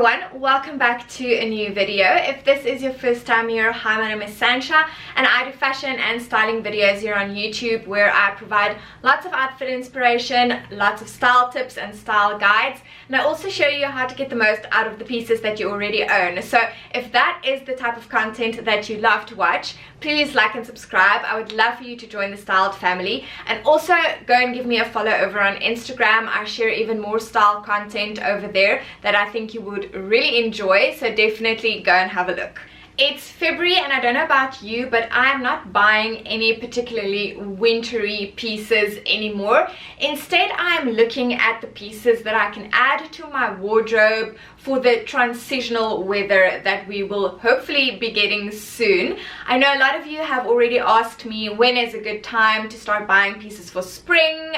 everyone, welcome back to a new video. If this is your first time here, hi, my name is Sansha and I do fashion and styling videos here on YouTube where I provide lots of outfit inspiration, lots of style tips and style guides, and I also show you how to get the most out of the pieces that you already own. So if that is the type of content that you love to watch, please like and subscribe. I would love for you to join the styled family, and also go and give me a follow over on Instagram. I share even more style content over there that I think you would really enjoy, so definitely go and have a look. It's February and I don't know about you, but I'm not buying any particularly wintry pieces anymore. Instead, I'm looking at the pieces that I can add to my wardrobe for the transitional weather that we will hopefully be getting soon. I know a lot of you have already asked me when is a good time to start buying pieces for spring,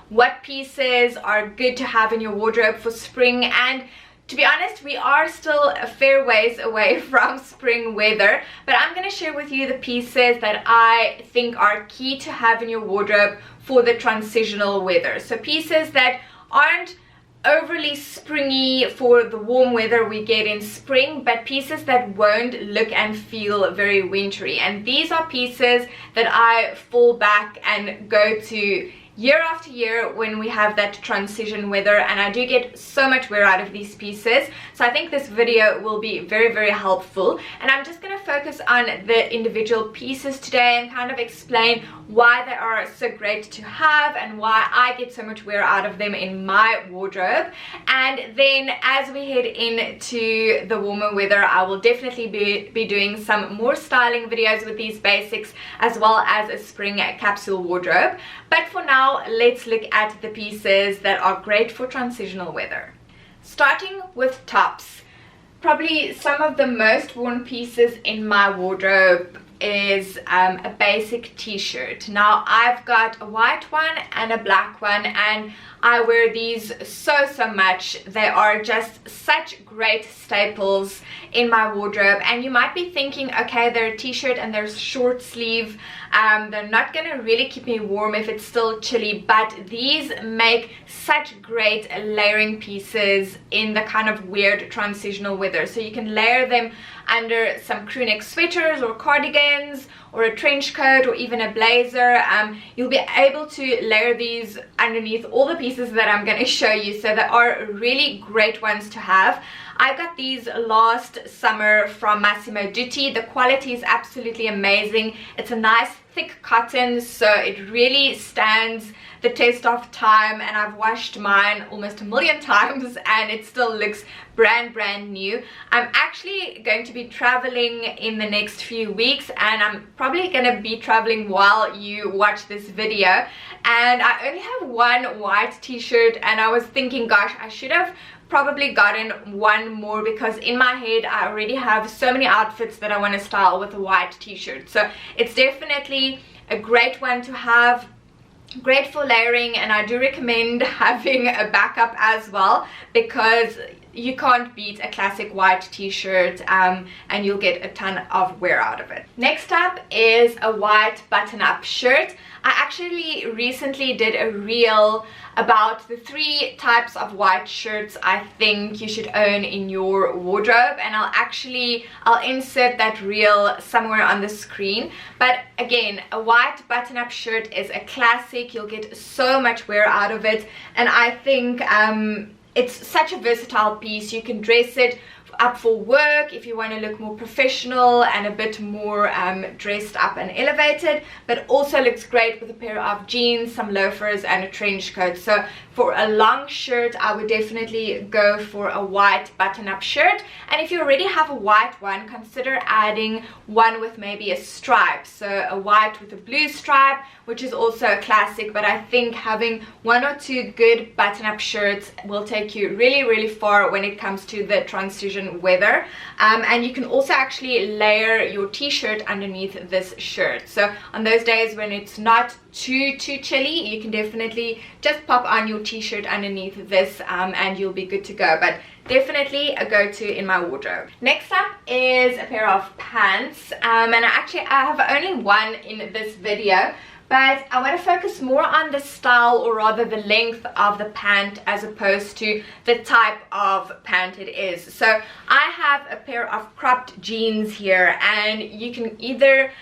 what pieces are good to have in your wardrobe for spring, and to be honest, we are still a fair ways away from spring weather, but I'm going to share with you the pieces that I think are key to have in your wardrobe for the transitional weather. So pieces that aren't overly springy for the warm weather we get in spring, but pieces that won't look and feel very wintry. And these are pieces that I fall back and go to year after year when we have that transition weather, and I do get so much wear out of these pieces. So I think this video will be very helpful, and I'm just going to focus on the individual pieces today and kind of explain why they are so great to have and why I get so much wear out of them in my wardrobe. And then as we head into the warmer weather, I will definitely be doing some more styling videos with these basics as well as a spring capsule wardrobe. But for now, let's look at the pieces that are great for transitional weather. Starting with tops. Probably some of the most worn pieces in my wardrobe is a basic t-shirt. Now I've got a white one and a black one, and I wear these so much. They are just such great staples in my wardrobe. And you might be thinking, okay, they're a t-shirt and they're short sleeve, they're not gonna really keep me warm if it's still chilly, but these make such great layering pieces in the kind of weird transitional weather. So you can layer them under some crew neck sweaters or cardigans or a trench coat or even a blazer. You'll be able to layer these underneath all the pieces that I'm going to show you, so they are really great ones to have. I got these last summer from Massimo Dutti. The quality is absolutely amazing. It's a nice thick cotton, so it really stands the test of time, and I've washed mine almost 1,000,000 times and it still looks brand new. I'm actually going to be traveling in the next few weeks, and I'm probably going to be traveling while you watch this video, and I only have one white t-shirt, and I was thinking, gosh, I should have probably gotten one more, because in my head I already have so many outfits that I want to style with a white t-shirt. So it's definitely a great one to have, great for layering, and I do recommend having a backup as well, because you can't beat a classic white t-shirt, and you'll get a ton of wear out of it. Next up is a white button-up shirt. I actually recently did a reel about the 3 types of white shirts I think you should own in your wardrobe, and I'll insert that reel somewhere on the screen. But again, a white button-up shirt is a classic. You'll get so much wear out of it, and I think it's such a versatile piece. You can dress it up for work if you want to look more professional and a bit more dressed up and elevated, but also looks great with a pair of jeans, some loafers and a trench coat. So for a long shirt, I would definitely go for a white button-up shirt. And if you already have a white one, consider adding one with maybe a stripe. So a white with a blue stripe, which is also a classic, but I think having 1 or 2 good button-up shirts will take you really far when it comes to the transition weather. And you can also actually layer your t-shirt underneath this shirt. So on those days when it's not too chilly, you can definitely just pop on your t-shirt underneath this, and you'll be good to go. But definitely a go-to in my wardrobe. Next up is a pair of pants, and I have only one in this video, but I want to focus more on the style, or rather the length of the pant, as opposed to the type of pant it is. So I have a pair of cropped jeans here, and you can either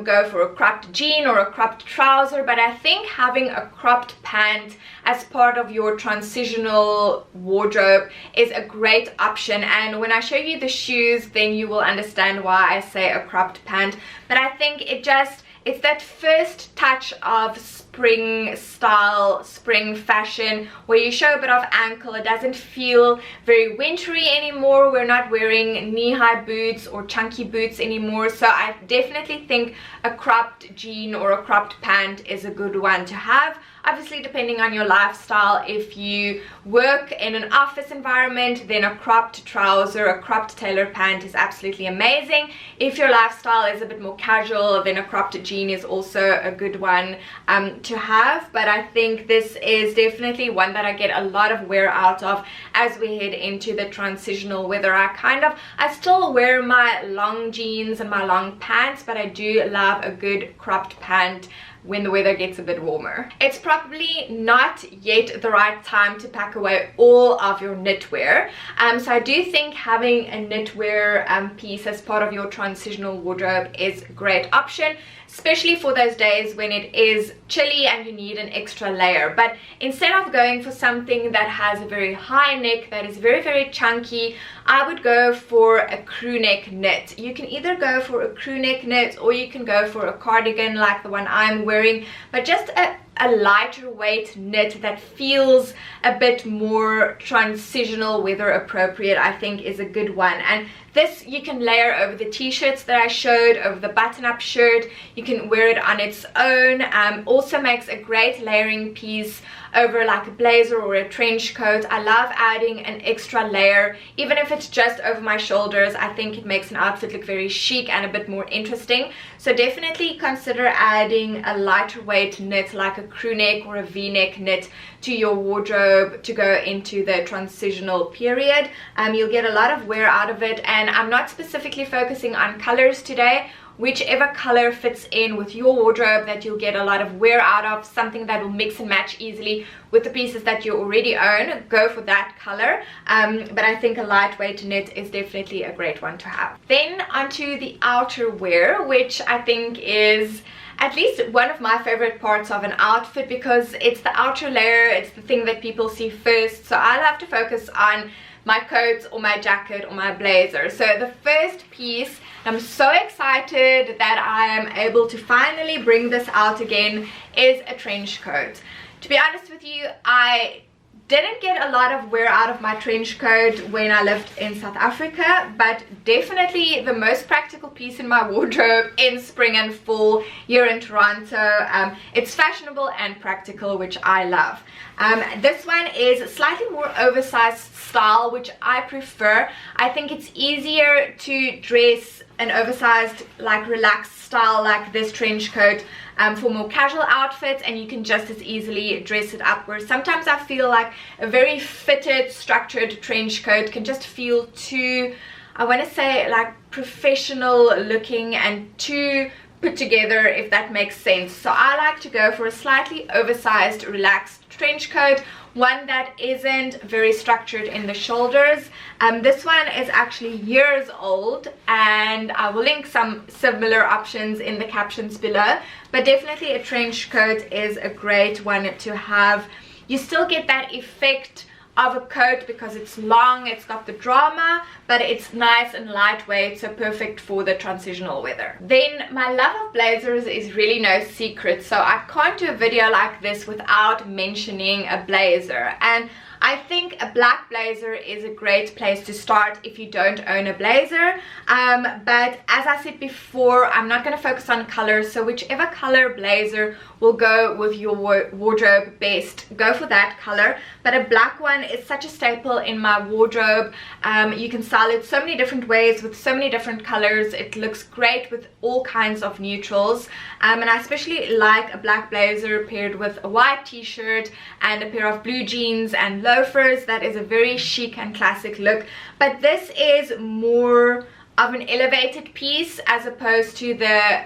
go for a cropped jean or a cropped trouser, but I think having a cropped pant as part of your transitional wardrobe is a great option. And when I show you the shoes, then you will understand why I say a cropped pant. But I think it's that first touch of spring style, spring fashion, where you show a bit of ankle. It doesn't feel very wintry anymore. We're not wearing knee-high boots or chunky boots anymore. So I definitely think a cropped jean or a cropped pant is a good one to have. Obviously, depending on your lifestyle, if you work in an office environment, then a cropped trouser, a cropped tailored pant is absolutely amazing. If your lifestyle is a bit more casual, then a cropped jean is also a good one to have. But I think this is definitely one that I get a lot of wear out of as we head into the transitional weather. I still wear my long jeans and my long pants, but I do love a good cropped pant when the weather gets a bit warmer. It's probably not yet the right time to pack away all of your knitwear. So I do think having a knitwear piece as part of your transitional wardrobe is a great option, especially for those days when it is chilly and you need an extra layer. But instead of going for something that has a very high neck, that is very, very chunky, I would go for a crew neck knit. You can either go for a crew neck knit, or you can go for a cardigan like the one I'm wearing, but just a lighter weight knit that feels a bit more transitional weather appropriate, I think is a good one. And this you can layer over the t-shirts that I showed, over the button-up shirt. You can wear it on its own. Also makes a great layering piece over like a blazer or a trench coat. I love adding an extra layer, even if it's just over my shoulders. I think it makes an outfit look very chic and a bit more interesting. So definitely consider adding a lighter weight knit like a crew neck or a v-neck knit to your wardrobe to go into the transitional period. You'll get a lot of wear out of it, and I'm not specifically focusing on colors today. Whichever color fits in with your wardrobe that you'll get a lot of wear out of, something that will mix and match easily with the pieces that you already own, go for that color. But I think a lightweight knit is definitely a great one to have. Then onto the outerwear, which I think is at least one of my favorite parts of an outfit, because it's the outer layer, it's the thing that people see first. So I love to focus on my coat or my jacket or my blazer. So the first piece, I'm so excited that I am able to finally bring this out again, is a trench coat. To be honest with you, I didn't get a lot of wear out of my trench coat when I lived in South Africa, but definitely the most practical piece in my wardrobe in spring and fall here in Toronto. It's fashionable and practical, which I love. This one is slightly more oversized style, which I prefer. I think it's easier to dress an oversized, like relaxed style like this trench coat for more casual outfits, and you can just as easily dress it up. Where sometimes I feel like a very fitted, structured trench coat can just feel too, I want to say, like professional looking and too put together, if that makes sense. So I like to go for a slightly oversized, relaxed trench coat, one that isn't very structured in the shoulders. This one is actually years old, and I will link some similar options in the captions below, but definitely a trench coat is a great one to have. You still get that effect of a coat because it's long, it's got the drama, but it's nice and lightweight, so perfect for the transitional weather. Then my love of blazers is really no secret, so I can't do a video like this without mentioning a blazer. And I think a black blazer is a great place to start if you don't own a blazer. But as I said before, I'm not going to focus on colors, so whichever color blazer will go with your wardrobe best, go for that color. But a black one is such a staple in my wardrobe. You can style it so many different ways with so many different colors. It looks great with all kinds of neutrals, and I especially like a black blazer paired with a white t-shirt and a pair of blue jeans and loafers. That is a very chic and classic look, but this is more of an elevated piece as opposed to the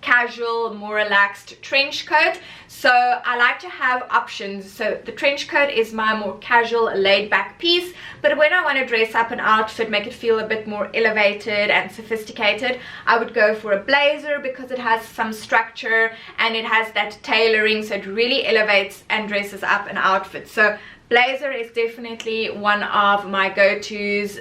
casual, more relaxed trench coat. So I like to have options. So the trench coat is my more casual, laid back piece, but when I want to dress up an outfit, make it feel a bit more elevated and sophisticated, I would go for a blazer because it has some structure and it has that tailoring, so it really elevates and dresses up an outfit. So blazer is definitely one of my go-tos,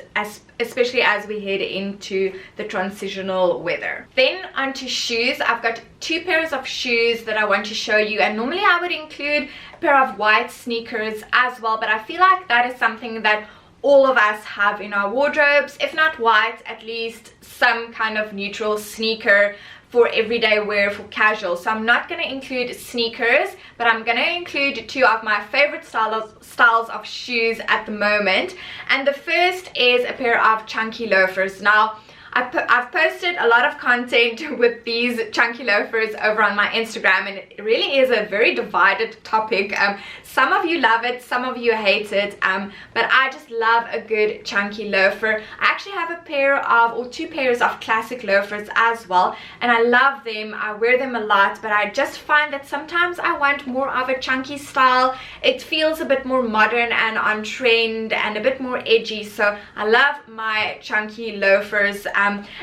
especially as we head into the transitional weather. Then onto shoes. I've got 2 pairs of shoes that I want to show you, and normally I would include a pair of white sneakers as well, but I feel like that is something that all of us have in our wardrobes. If not white, at least some kind of neutral sneaker for everyday wear, for casual. So I'm not going to include sneakers, but I'm going to include 2 of my favorite styles of shoes at the moment. And the first is a pair of chunky loafers. Now I've posted a lot of content with these chunky loafers over on my Instagram, and it really is a very divided topic. Some of you love it, some of you hate it, but I just love a good chunky loafer. I actually have a pair of, or 2 pairs of classic loafers as well, and I love them. I wear them a lot, but I just find that sometimes I want more of a chunky style. It feels a bit more modern and on trend and a bit more edgy, so I love my chunky loafers.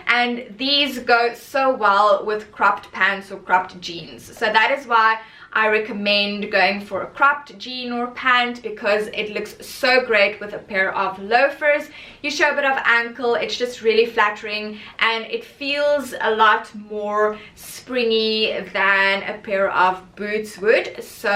And these go so well with cropped pants or cropped jeans, so that is why I recommend going for a cropped jean or pant, because it looks so great with a pair of loafers. You show a bit of ankle, it's just really flattering, and it feels a lot more springy than a pair of boots would. So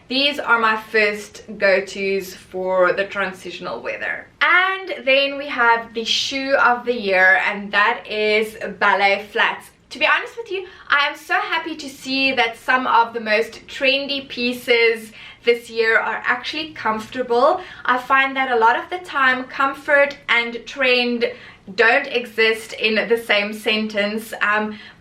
these are my first go-tos for the transitional weather. And then we have the shoe of the year, and that is ballet flats. To be honest with you, I am so happy to see that some of the most trendy pieces this year are actually comfortable. I find that a lot of the time comfort and trend don't exist in the same sentence,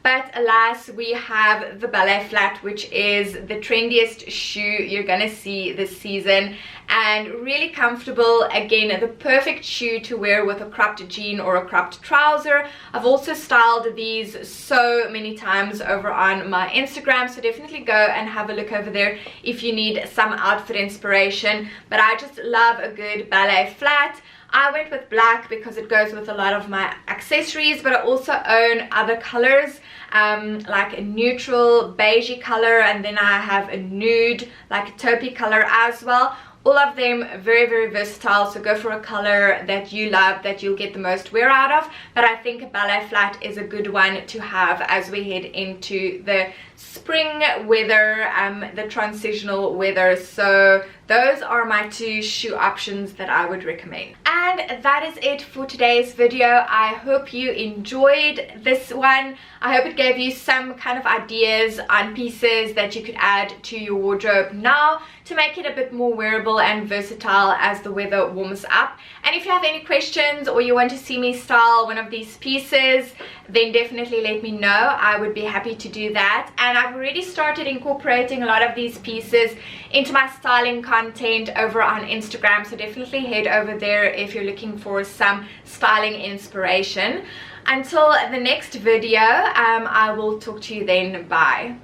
but alas, we have the ballet flat, which is the trendiest shoe you're gonna see this season, and really comfortable. Again, the perfect shoe to wear with a cropped jean or a cropped trouser. I've also styled these so many times over on my Instagram, so definitely go and have a look over there if you need some outfit inspiration. But I just love a good ballet flat. I went with black because it goes with a lot of my accessories, but I also own other colors, like a neutral beigey color, and then I have a nude, like a taupey color as well. All of them very, very versatile, so go for a color that you love, that you'll get the most wear out of. But I think a ballet flat is a good one to have as we head into the spring weather, the transitional weather. So those are my 2 shoe options that I would recommend. And that is it for today's video. I hope you enjoyed this one. I hope it gave you some kind of ideas on pieces that you could add to your wardrobe now to make it a bit more wearable and versatile as the weather warms up. And if you have any questions or you want to see me style one of these pieces, then definitely let me know. I would be happy to do that. And I've already started incorporating a lot of these pieces into my styling content over on Instagram, so definitely head over there if you're looking for some styling inspiration. Until the next video, I will talk to you then. Bye.